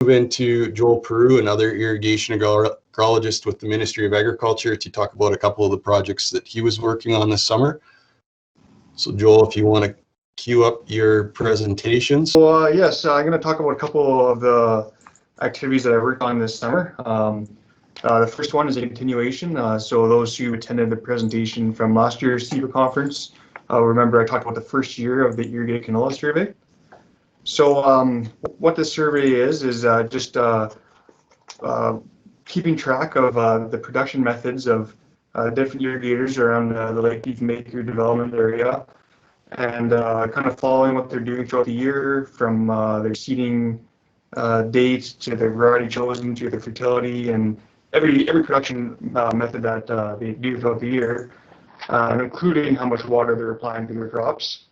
Move into Joel Peru, another irrigation agrologist with the Ministry of Agriculture, to talk about a couple of the projects that he was working on this summer. So Joel, if you want to queue up your presentations. So yes, I'm going to talk about a couple of the activities that I worked on this summer. The first one is a continuation. So those who attended the presentation from last year's CEPA conference, remember I talked about the first year of the Irrigated Canola survey. So what this survey is just keeping track of the production methods of different irrigators around the Lake Beefmaker development area, and kind of following what they're doing throughout the year, from their seeding date to the variety chosen to their fertility, and every production method that they do throughout the year, including how much water they're applying to their crops,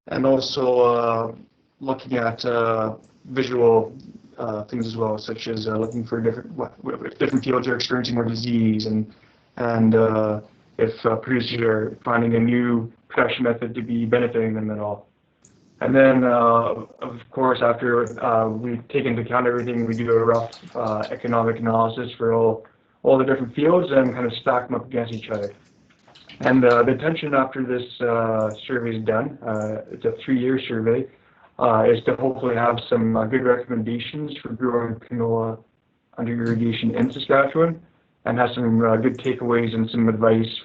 and also looking at visual things as well, such as looking for different fields are experiencing more disease, and if producers are finding a new production method to be benefiting them at all. And then, of course, after we take into account everything, we do a rough economic analysis for all the different fields and kind of stack them up against each other. And the intention after this survey is done, it's a 3-year survey, is to hopefully have some good recommendations for growing canola under irrigation in Saskatchewan, and have some good takeaways and some advice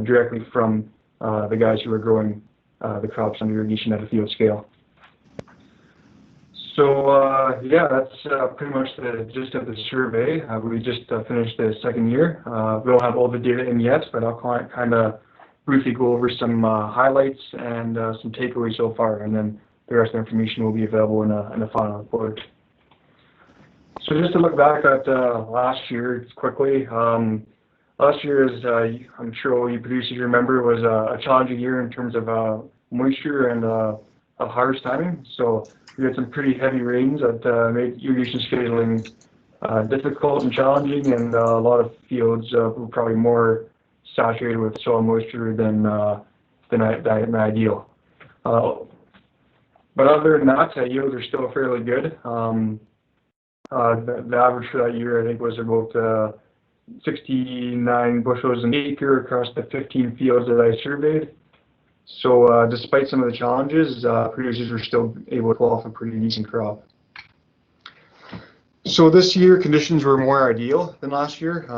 directly from the guys who are growing the crops under irrigation at a field scale. So yeah, that's pretty much the gist of the survey. We just finished the second year. We don't have all the data in yet, but I'll kind of briefly go over some highlights and some takeaways so far, and then the rest of the information will be available in the final report. So just to look back at last year quickly, last year, as I'm sure all you producers remember, was a challenging year in terms of moisture and harvest timing. So we had some pretty heavy rains that made irrigation scheduling difficult and challenging, and a lot of fields were probably more saturated with soil moisture than ideal. But other than that, yields are still fairly good. The average for that year, I think, was about 69 bushels an acre across the 15 fields that I surveyed. So despite some of the challenges, producers were still able to pull off a pretty decent crop. So this year, conditions were more ideal than last year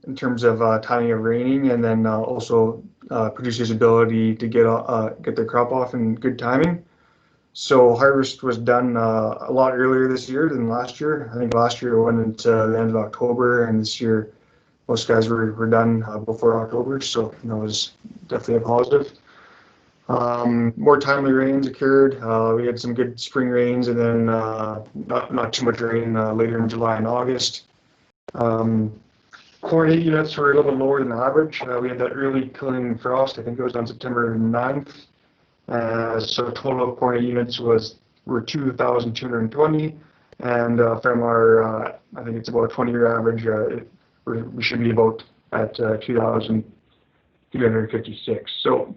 in terms of timing of raining, and then also producers' ability to get their crop off in good timing. So harvest was done a lot earlier this year than last year. I think last year it went into the end of October, and this year most guys were done before October, so it was definitely a positive. More timely rains occurred. We had some good spring rains, and then not too much rain later in July and August. Corn heat units were a little bit lower than average. We had that early killing frost. I think it was on September 9th. So total of corn heat units were 2,220, and from our I think it's about a 20-year average, we should be about at 2,356. So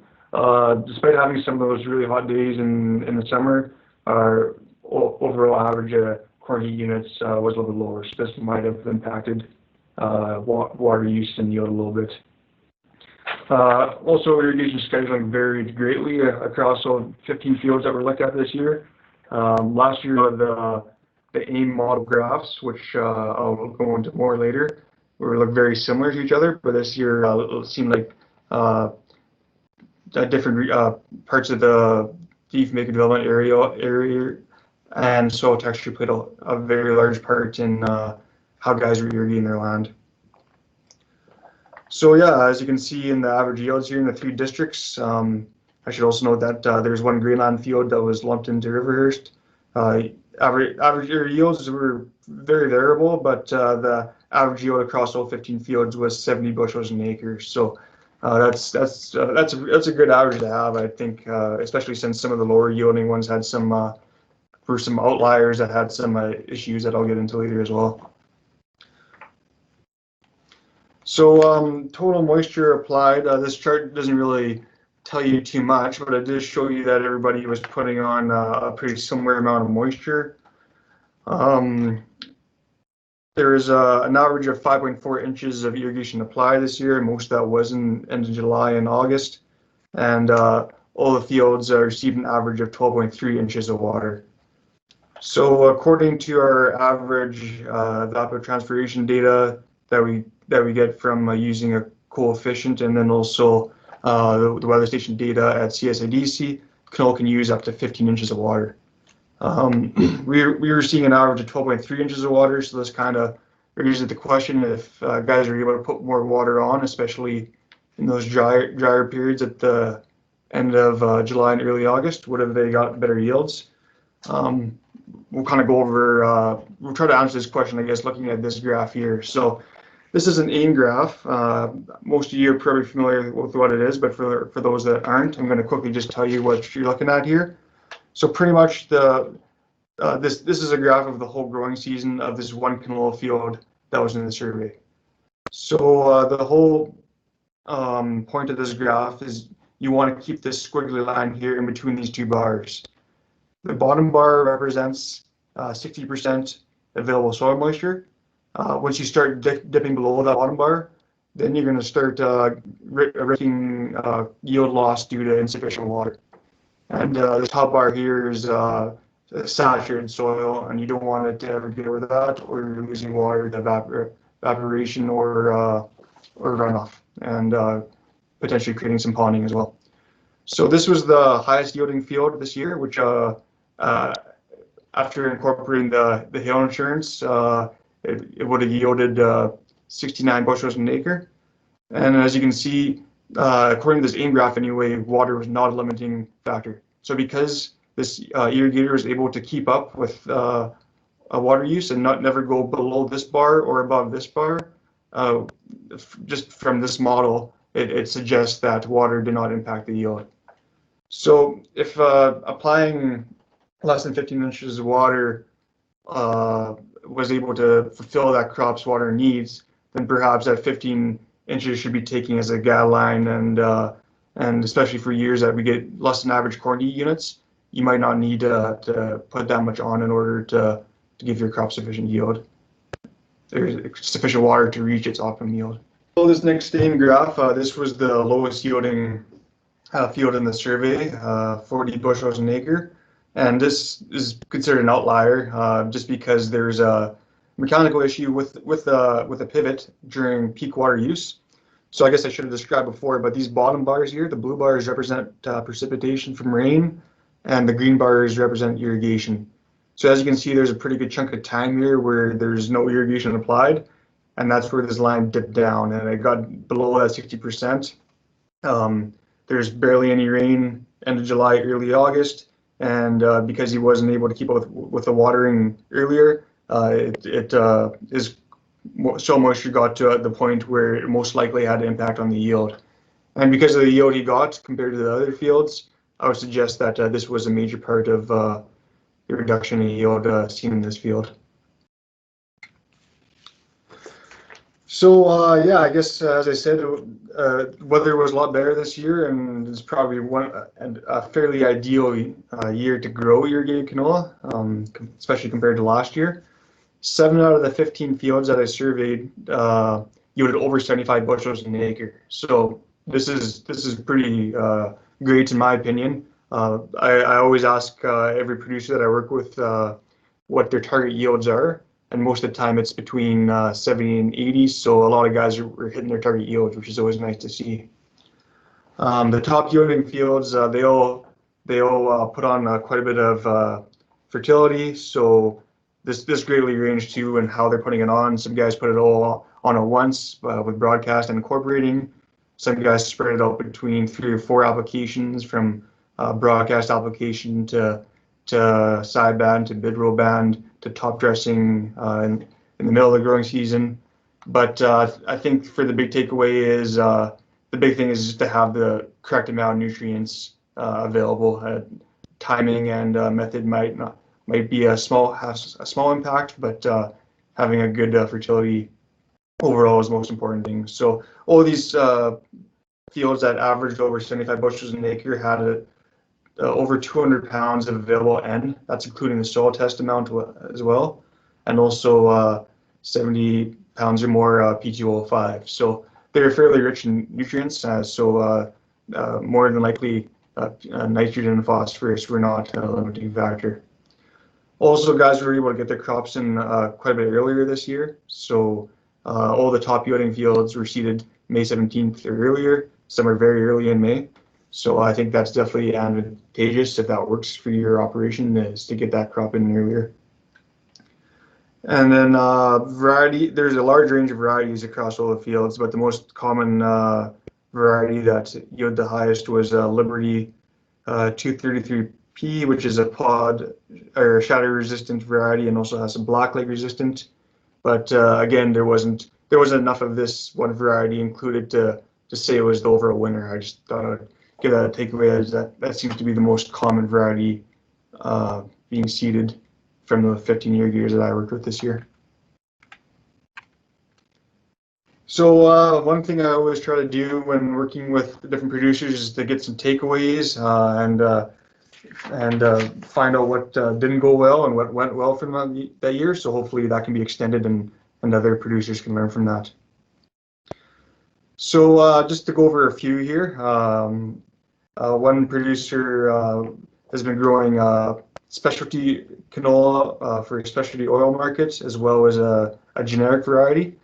despite having some of those really hot days in the summer, our overall average corn heat units was a little bit lower. So this might have impacted water use and yield a little bit. Also, irrigation scheduling varied greatly across all 15 fields that were looked at this year. Last year, the AIM model graphs, which I'll go into more later, look very similar to each other, but this year it seemed like different parts of the beefmaker development area and soil texture played a very large part in how guys were irrigating their land. So yeah, as you can see in the average yields here in the 3 districts, I should also note that there's one Greenland field that was lumped into Riverhurst. Average yields were very variable, but the average yield across all 15 fields was 70 bushels an acre. So that's a good average to have, I think, especially since some of the lower yielding ones had some outliers that had some issues that I'll get into later as well. So total moisture applied, this chart doesn't really tell you too much, but it does show you that everybody was putting on a pretty similar amount of moisture. There is an average of 5.4 inches of irrigation applied this year, and most of that was in end of July and August. And all the fields received an average of 12.3 inches of water. So according to our average evapotranspiration data that we get from using a coefficient, and then also the weather station data at CSIDC, canola can use up to 15 inches of water. We were seeing an average of 12.3 inches of water, so this kind of raises the question if guys are able to put more water on, especially in those drier periods at the end of July and early August. What have they got better yields? We'll kind of go over, we'll try to answer this question, I guess, looking at this graph here. So this is an AIM graph. Most of you are probably familiar with what it is, but for those that aren't, I'm going to quickly just tell you what you're looking at here. So pretty much this is a graph of the whole growing season of this one canola field that was in the survey. So the whole point of this graph is you want to keep this squiggly line here in between these two bars. The bottom bar represents 60% available soil moisture. Once you start dipping below that bottom bar, then you're going to start risking yield loss due to insufficient water. And the top bar here is saturated soil, and you don't want it to ever get over that, or you're losing water to evaporation or runoff, and potentially creating some ponding as well. So this was the highest yielding field this year, which after incorporating the hail insurance, it would have yielded 69 bushels an acre. And as you can see, according to this AIM graph anyway, water was not a limiting factor. So because this irrigator is able to keep up with water use and never go below this bar or above this bar, just from this model, it suggests that water did not impact the yield. So if applying less than 15 inches of water was able to fulfill that crop's water needs, then perhaps that 15 inches should be taken as a guideline, and especially for years that we get less than average corn units, you might not need to put that much on in order to give your crop sufficient yield. There's sufficient water to reach its optimum yield. So this next AIM graph, this was the lowest yielding field in the survey, 40 bushels an acre. And this is considered an outlier just because there's a mechanical issue with a pivot during peak water use. So I guess I should have described before, but these bottom bars here, the blue bars represent precipitation from rain, and the green bars represent irrigation. So as you can see, there's a pretty good chunk of time here where there's no irrigation applied, and that's where this line dipped down, and it got below that 60%. There's barely any rain end of July, early August, and because he wasn't able to keep up with the watering earlier, his soil moisture got to the point where it most likely had an impact on the yield. And because of the yield he got compared to the other fields, I would suggest that this was a major part of the reduction in yield seen in this field. So yeah, I guess as I said, weather was a lot better this year, and it's probably a fairly ideal year to grow irrigated canola, especially compared to last year. 7 out of the 15 fields that I surveyed yielded over 75 bushels an acre. So this is pretty great in my opinion. I always ask every producer that I work with what their target yields are, and most of the time it's between 70 and 80. So a lot of guys are hitting their target yields, which is always nice to see. The top yielding fields, they all put on quite a bit of fertility. So this greatly ranges too and how they're putting it on. Some guys put it all on at once with broadcast and incorporating. Some guys spread it out between 3 or 4 applications, from broadcast application to sideband to bid-row band to top dressing in the middle of the growing season. But I think for the big takeaway is the big thing is just to have the correct amount of nutrients available. Timing and method might be a small impact, but having a good fertility overall is the most important thing. So all of these fields that averaged over 75 bushels an acre had over 200 pounds of available N. That's including the soil test amount as well, and also 70 pounds or more P2O5. So they're fairly rich in nutrients, more than likely nitrogen and phosphorus were not a limiting factor. Also, guys were able to get their crops in quite a bit earlier this year. So all the top yielding fields were seeded May 17th or earlier. Some are very early in May. So I think that's definitely advantageous if that works for your operation, is to get that crop in earlier. And then variety, there's a large range of varieties across all the fields, but the most common variety that yielded the highest was Liberty 233P, which is a pod or shatter resistant variety, and also has some blackleg resistant. But again, there wasn't enough of this one variety included to say it was the overall winner. I just thought I'd give that a takeaway, as that seems to be the most common variety being seeded from the 15 irrigators that I worked with this year. So one thing I always try to do when working with different producers is to get some takeaways and find out what didn't go well and what went well for them that year. So hopefully that can be extended and other producers can learn from that. So just to go over a few here, one producer has been growing specialty canola for specialty oil markets, as well as a generic variety.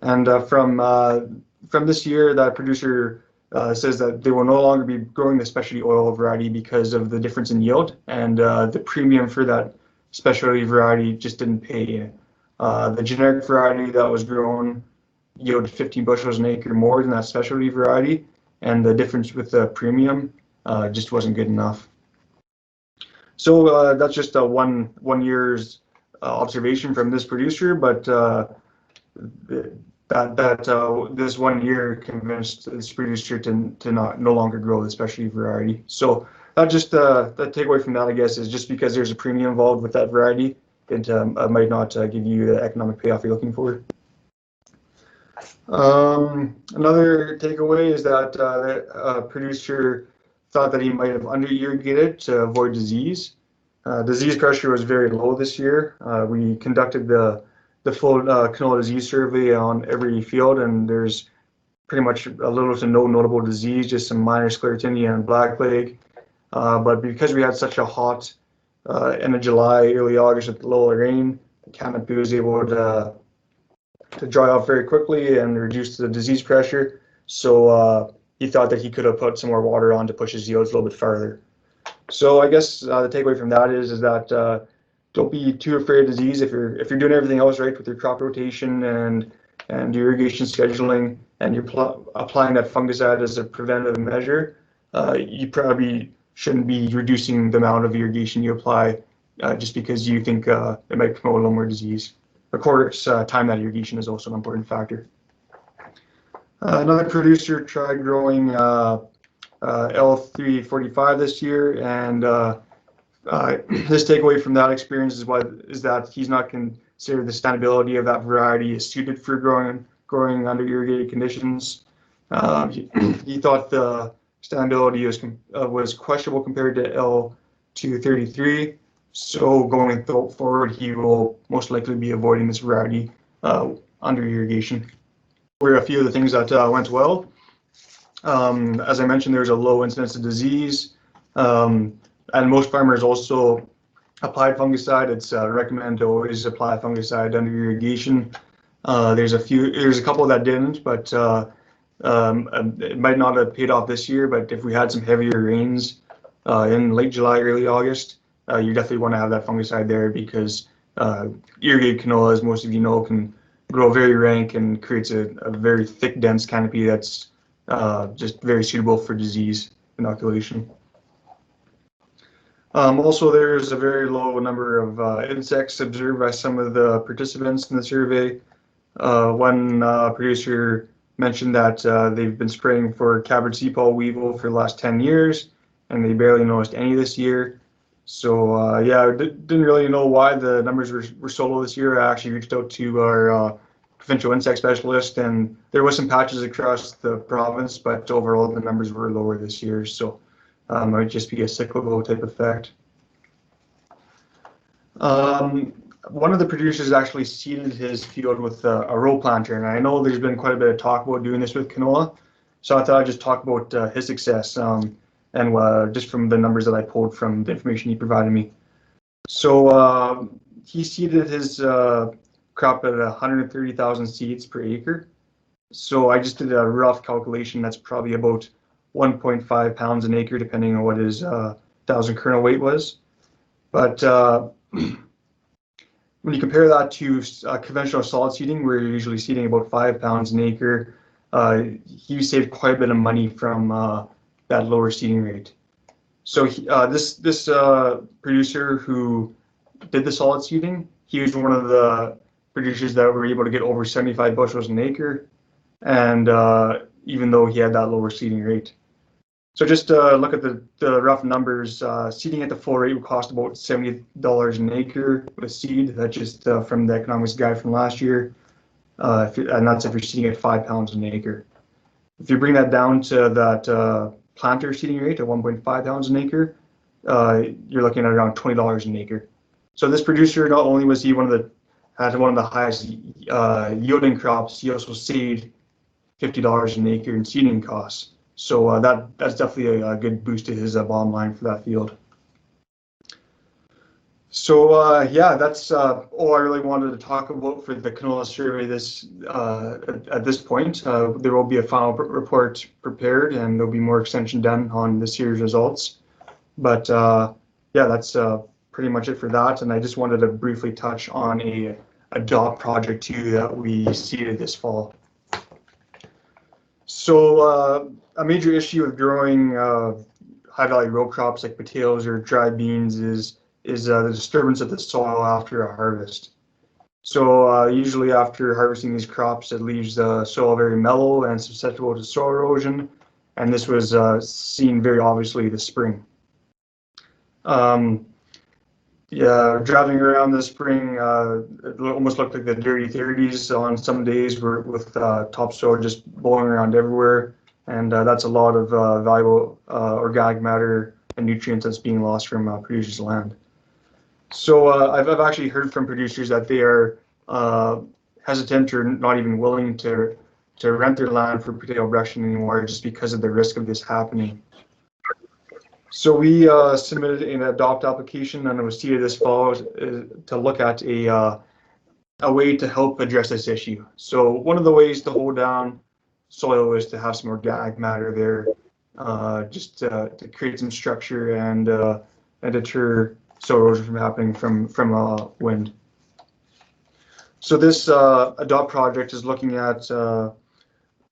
And from this year, that producer says that they will no longer be growing the specialty oil variety because of the difference in yield, and the premium for that specialty variety just didn't pay. The generic variety that was grown yielded 15 bushels an acre more than that specialty variety, and the difference with the premium just wasn't good enough. So that's just a one year's observation from this producer, but this 1 year convinced this producer to no longer grow the specialty variety. So that just the takeaway from that, I guess, is just because there's a premium involved with that variety, it might not give you the economic payoff you're looking for. Another takeaway is that a producer thought that he might have under-irrigated to avoid disease. Disease pressure was very low this year. We conducted the full canola disease survey on every field, and there's pretty much a little to no notable disease, just some minor sclerotinia and blackleg. But because we had such a hot end of July, early August with low rain, the canopy was able to dry out very quickly and reduce the disease pressure. So he thought that he could have put some more water on to push his yields a little bit farther. So I guess the takeaway from that is that don't be too afraid of disease. If you're doing everything else right with your crop rotation and your irrigation scheduling, and you're applying that fungicide as a preventative measure, you probably shouldn't be reducing the amount of irrigation you apply just because you think it might promote a little more disease. Of course, time that irrigation is also an important factor. Another producer tried growing L345 this year, and his takeaway from that experience is that he's not considered the standability of that variety is suited for growing under irrigated conditions. He thought the standability was questionable compared to L233. So going forward, he will most likely be avoiding this variety under irrigation. Were a few of the things that went well. As I mentioned, there's a low incidence of disease, and most farmers also applied fungicide. It's recommended to always apply fungicide under irrigation. There's a couple that didn't, but it might not have paid off this year. But if we had some heavier rains in late July, early August, you definitely want to have that fungicide there, because irrigated canola, as most of you know, can grow very rank and creates a very thick, dense canopy that's just very suitable for disease inoculation. Also, there's a very low number of insects observed by some of the participants in the survey. One producer mentioned that they've been spraying for cabbage sepal weevil for the last 10 years, and they barely noticed any this year. So yeah, I didn't really know why the numbers were so low this year. I actually reached out to our provincial insect specialist, and there was some patches across the province, but overall the numbers were lower this year. So Might just be a cyclical type effect. One of the producers actually seeded his field with a row planter, and I know there's been quite a bit of talk about doing this with canola, so I thought I'd just talk about his success and just from the numbers that I pulled from the information he provided me. So he seeded his crop at 130,000 seeds per acre. So I just did a rough calculation. That's probably about 1.5 pounds an acre, depending on what his 1,000 kernel weight was. But when you compare that to conventional solid seeding, where you're usually seeding about 5 pounds an acre, he saved quite a bit of money from that lower seeding rate. So this producer who did the solid seeding, he was one of the producers that were able to get over 75 bushels an acre, and even though he had that lower seeding rate. So just look at the rough numbers. Seeding at the full rate would cost about $70 an acre with seed. That's just from the economics guide from last year, and that's if you're seeding at 5 pounds an acre. If you bring that down to that planter seeding rate at 1.5 pounds an acre, you're looking at around $20 an acre. So this producer, not only was he had one of the highest yielding crops, he also saved $50 an acre in seeding costs. So that's definitely a good boost to his bottom line for that field. So yeah, that's all I really wanted to talk about for the canola survey at this point. There will be a final report prepared, and there'll be more extension done on this year's results. But yeah, that's pretty much it for that. And I just wanted to briefly touch on a DOP project too that we seeded this fall. So a major issue with growing high-value row crops like potatoes or dried beans is the disturbance of the soil after a harvest. So usually after harvesting these crops, it leaves the soil very mellow and susceptible to soil erosion, and this was seen very obviously this spring. Yeah, driving around this spring, it almost looked like the dirty 30s on some days with topsoil just blowing around everywhere, and that's a lot of valuable organic matter and nutrients that's being lost from producers' land. So I've actually heard from producers that they are hesitant or not even willing to rent their land for potato brushing anymore just because of the risk of this happening. So we submitted an adopt application and it was seeded this fall to look at a way to help address this issue. So one of the ways to hold down soil is to have some organic matter there, just to create some structure and deter soil erosion from happening from wind. So this adopt project is looking at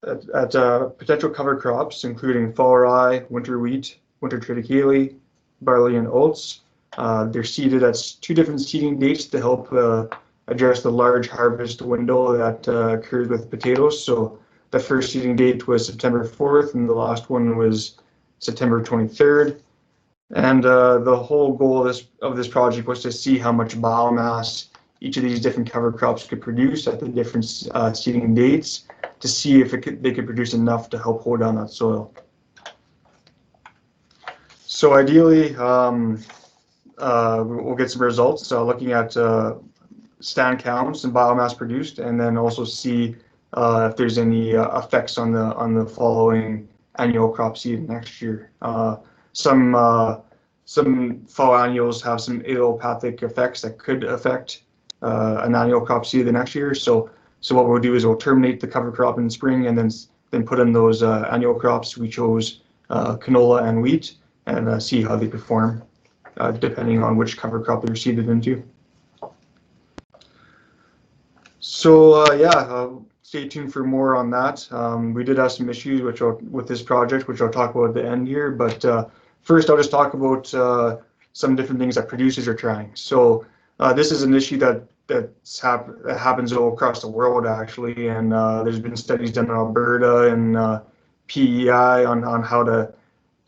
potential cover crops, including fall rye, winter wheat, winter triticale, barley, and oats. They're seeded at 2 different seeding dates to help address the large harvest window that occurs with potatoes. So the first seeding date was September 4th, and the last one was September 23rd. And the whole goal of this project was to see how much biomass each of these different cover crops could produce at the different seeding dates to see if they could produce enough to help hold down that soil. So ideally, we'll get some results looking at stand counts and biomass produced, and then also see if there's any effects on the following annual crop seed next year. Some fall annuals have some allelopathic effects that could affect an annual crop seed the next year. So what we'll do is we'll terminate the cover crop in spring and then put in those annual crops. We chose canola and wheat, and see how they perform depending on which cover crop they're seeded into. So yeah, stay tuned for more on that. We did have some issues with this project, which I'll talk about at the end here, but first I'll just talk about some different things that producers are trying. So this is an issue that happens all across the world actually, and there's been studies done in Alberta and PEI on how to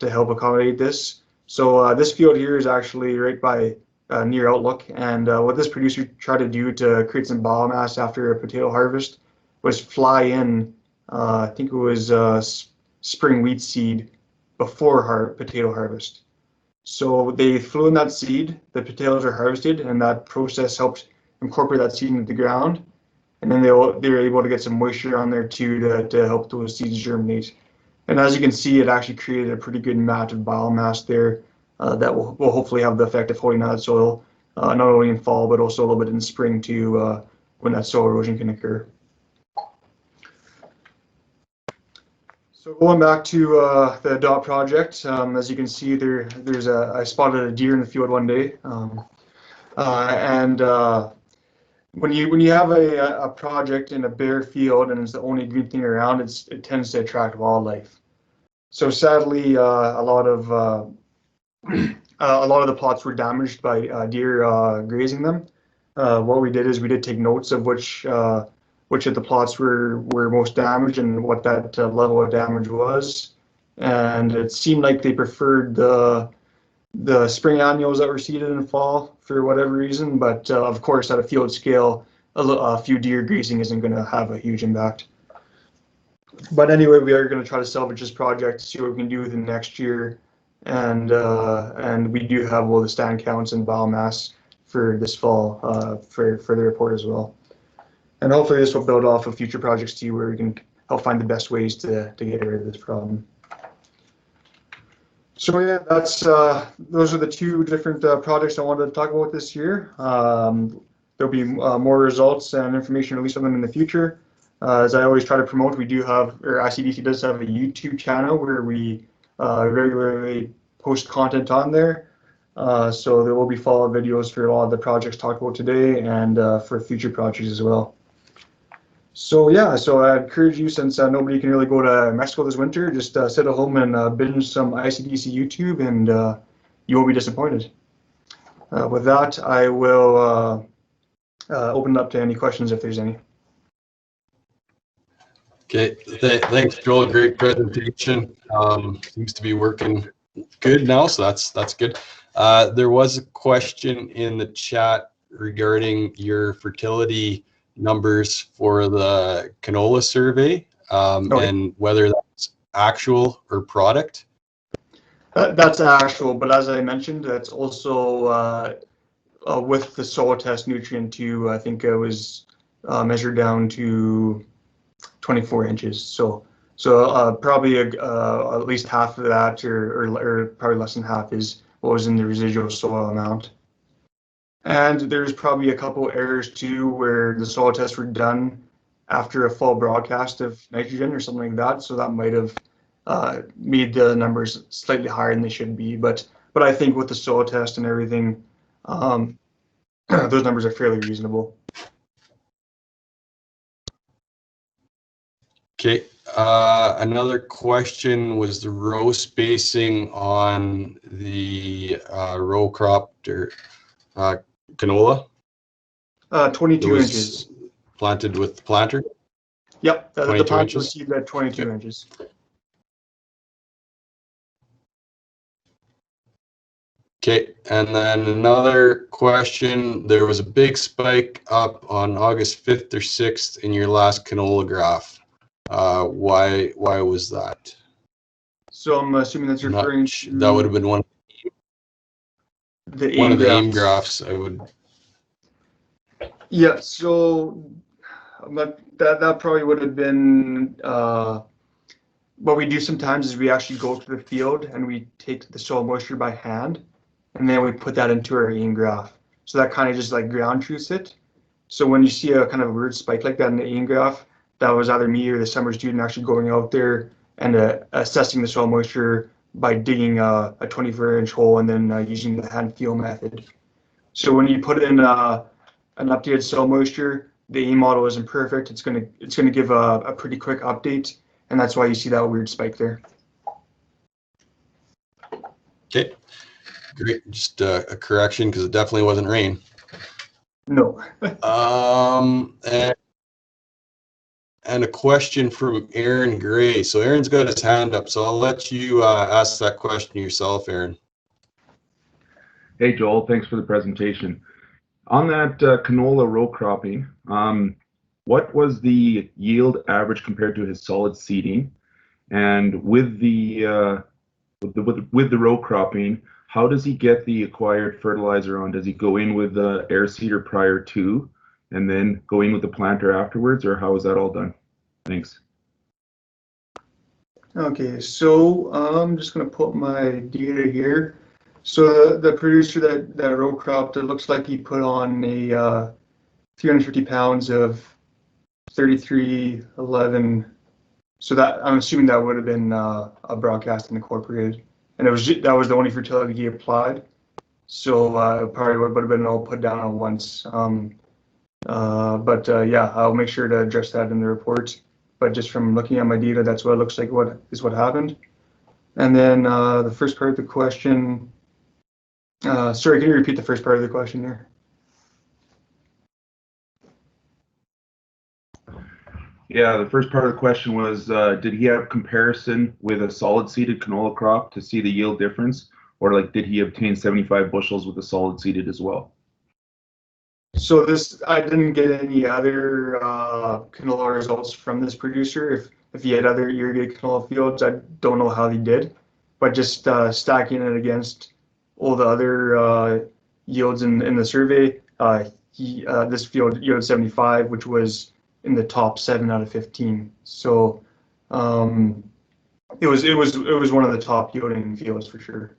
help accommodate this. So this field here is actually right by near Outlook, and what this producer tried to do to create some biomass after a potato harvest was fly in, I think it was spring wheat seed before potato harvest. So they flew in that seed, the potatoes are harvested, and that process helps incorporate that seed into the ground. And then they're able to get some moisture on there too to help those seeds germinate. And as you can see, it actually created a pretty good mat of biomass there that will hopefully have the effect of holding that soil, not only in fall, but also a little bit in spring too, when that soil erosion can occur. So going back to the DOT project, as you can see, I spotted a deer in the field one day, and when you have a project in a bare field and it's the only green thing around, it tends to attract wildlife. So sadly, a lot of the plots were damaged by deer grazing them. What we did is we did take notes of which of the plots were most damaged and what that level of damage was. And it seemed like they preferred the spring annuals that were seeded in the fall for whatever reason. But of course, at a field scale, a few deer grazing isn't going to have a huge impact. But anyway, we are going to try to salvage this project, see what we can do with it next year. And we do have all the stand counts and biomass for this fall for the report as well. And hopefully this will build off of future projects too, where we can help find the best ways to get rid of this problem. So yeah, those are the two different projects I wanted to talk about this year. There'll be more results and information released on them in the future. As I always try to promote, we do have, or ICDC does have a YouTube channel where we regularly post content on there. So there will be follow-up videos for a lot of the projects talked about today and for future projects as well. So yeah, so I encourage you, since nobody can really go to Mexico this winter, just sit at home and binge some ICDC YouTube, and you won't be disappointed. With that, I will open it up to any questions if there's any. Okay, thanks, Joel. Great presentation. Seems to be working good now, so that's good. There was a question in the chat regarding your fertility numbers for the canola survey, and whether that's actual or product. That's actual, but as I mentioned, that's also with the soil test nutrient too. I think it was measured down to 24 inches. So probably at least half of that, or probably less than half, is what was in the residual soil amount. And there's probably a couple errors too, where the soil tests were done after a full broadcast of nitrogen or something like that. So that might have made the numbers slightly higher than they should be. But I think with the soil test and everything, those numbers are fairly reasonable. Okay, another question was the row spacing on the row crop or canola. 22 inches. Planted with the planter? Yep, the planter was inches? seeded at 22 inches. Okay, and then another question, there was a big spike up on August 5th or 6th in your last canola graph. Why was that? So I'm assuming that's referring to... That would have been one of the AIM graphs. I would... Yeah, so that probably would have been... what we do sometimes is we actually go to the field and we take the soil moisture by hand, and then we put that into our AIM graph. So that kind of just like ground truths it. So when you see a kind of a weird spike like that in the AIM graph, that was either me or the summer student actually going out there and assessing the soil moisture by digging a 24-inch hole and then using the hand feel method. So when you put in an updated soil moisture, the AIM model isn't perfect. It's gonna give a pretty quick update, and that's why you see that weird spike there. Okay, great. Just a correction, because it definitely wasn't rain. No. And a question from Aaron Gray. So Aaron's got his hand up, so I'll let you ask that question yourself, Aaron. Hey, Joel, thanks for the presentation. On that canola row cropping, what was the yield average compared to his solid seeding? And with the with the row cropping, how does he get the acquired fertilizer on? Does he go in with the air seeder prior to, and then go in with the planter afterwards, or how is that all done? Thanks. Okay, so I'm just going to put my data here. So the producer that row cropped, it looks like he put on a 350 pounds of 3311. So that, I'm assuming that would have been a broadcast incorporated, and that was the only fertility he applied. So it probably would have been all put down at once. Yeah, I'll make sure to address that in the report. But just from looking at my data, that's what it looks like. What happened? And then the first part of the question. Sorry, can you repeat the first part of the question there? Yeah, the first part of the question was, did he have comparison with a solid seeded canola crop to see the yield difference, or like did he obtain 75 bushels with a solid seeded as well? So I didn't get any other canola results from this producer. If he had other irrigated canola fields, I don't know how he did, but just stacking it against all the other yields in the survey, this field yielded 75, which was in the top 7 out of 15. So it was one of the top yielding fields for sure.